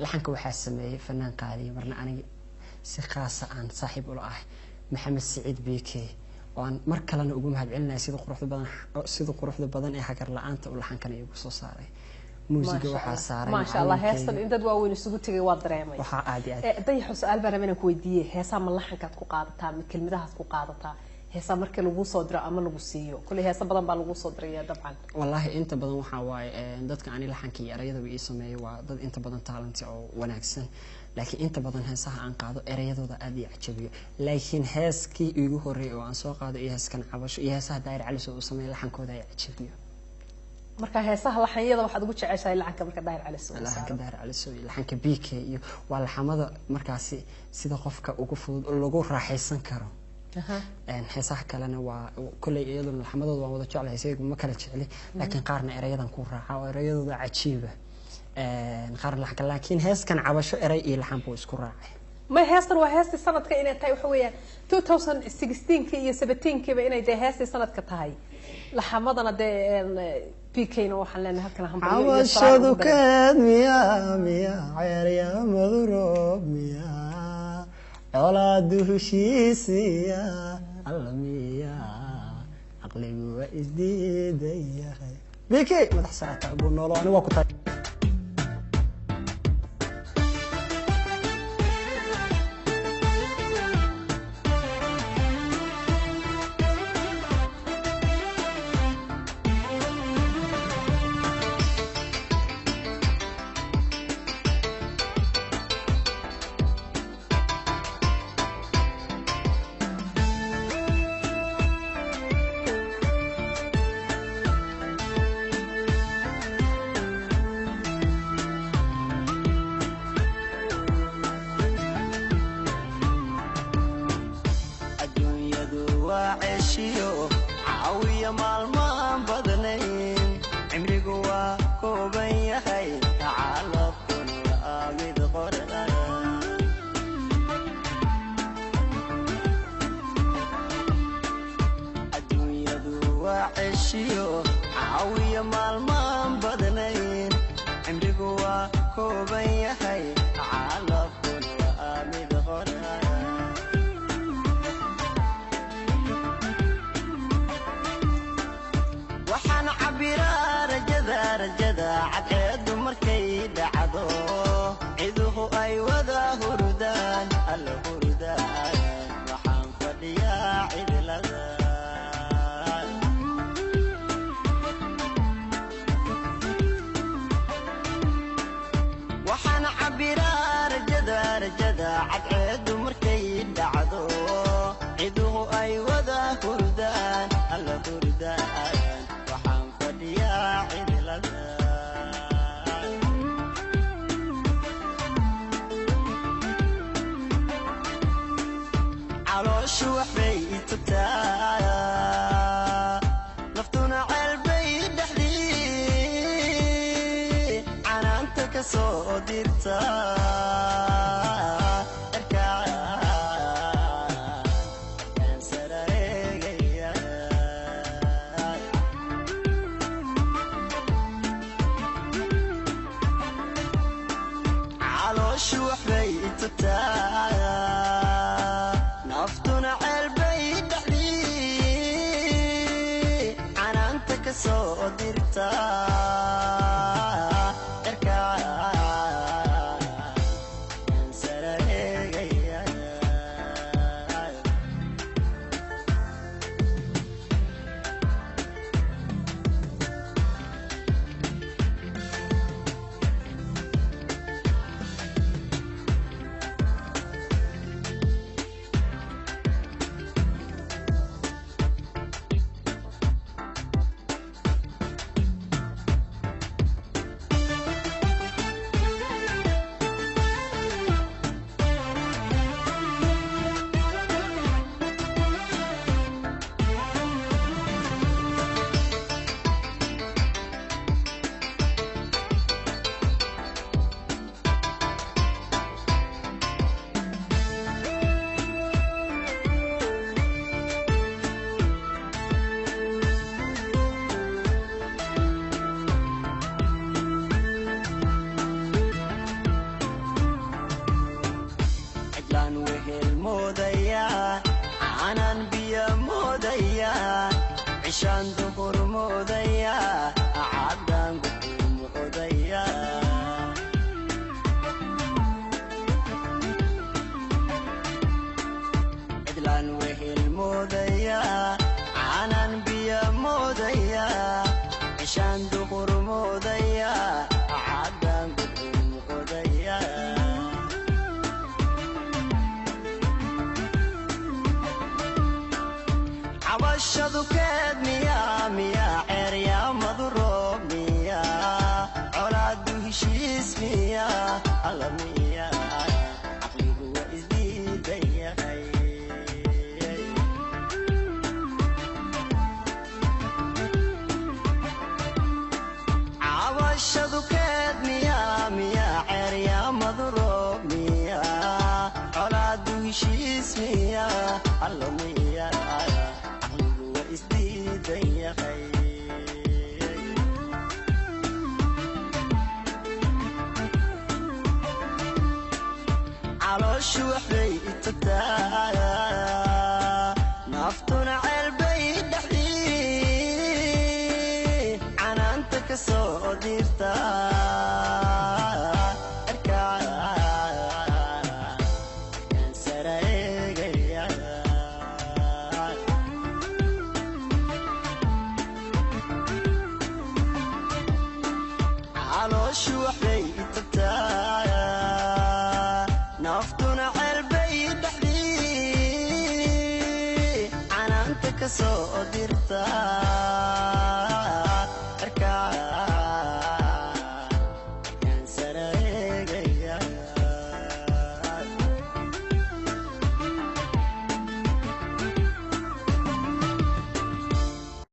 laxanka waxaa sameeyay fanaan qaali marna aniga si khaas ah aan saaxiib u lahay maxamed saciid biike oo aan mar kalena ugu mahadcelinayo sida quruxda badan ee hagar la'aanta u laxankan igu soo saaray muusiga waxaa saaray ما شاء الله heestan in dad waaweyn isugu tagay waa dareemay waxaa aad iyo aad dayax su'aal baan rabaa inaan ku weydiiyay heesaa ma laxankaad ku qaadataa mid kelmadahaas ku qaadataa heesaa marka lagu soo diro ama lagu siiyo kulli heesa badan baa lagu soo diraya dabcan wallahi inta badan waxa waaye dadka aan laxankii erayada ii sameeyo waa dad inta badan talent oo wanaagsan laakiin inta badan heesaha aan qaado erayadooda aad ii cajabiyo laakiin heeskii igu horeeyay oo aan soo qaado iyo heeskan cabasho iyo heesaha daayir cali soo sameeyay laxankooda ay cajabiyo marka heesaha laxanyada waxaad ugu jeceshahay laxanka marka daayir cali soo laxanka daayir cali soo laxanka BK iyo waa laxamada markaasi sida qofka ugu fudud lagu raaxaysan karo heesaha kalena waa kulay iyadoo laxamadooda waan wada jeclahay saygu ma kala jecli laakiin qaarna erayadan ku raaxa oo erayadooda cajiiba qaar laxanka laakiin heeskan cabasho eray iyo laxan buu isku raacay ما هيستن وهيستي سنة كإنها تاي وحوية 2016 كي 17 كي بإنها ده هيستي سنة كتاي لحمضنا ده بيكين وحلنا هكذا هم عواشدو كاد ميا عيريا مغروب ميا أولاد هشيسيا علميا عقلي وإزديد يا خي بيكي ما تحسعت أبو نولو أنا واكو bislaan wehel moodaya aanan biyo moodaya ishaan duqur moodaya caddaan gudcur moodaya cabashadu keed miyaa ceeryaa maduroob miyaa colaadu heshiis miyaa alla miyaa caqligu waa isdiidan yahay cabashadu keed miyaa ceeryaa maduroob miyaa colaadu heshiis miyaa alla miyaa isdiidan yahay calooshu waxbay itagtaa naftuna ceelbay dhexdii canaanta ka soo diirta calooshu waxbay itagtaa naftuna ceelbay dhexdii canaanta ka soo dirta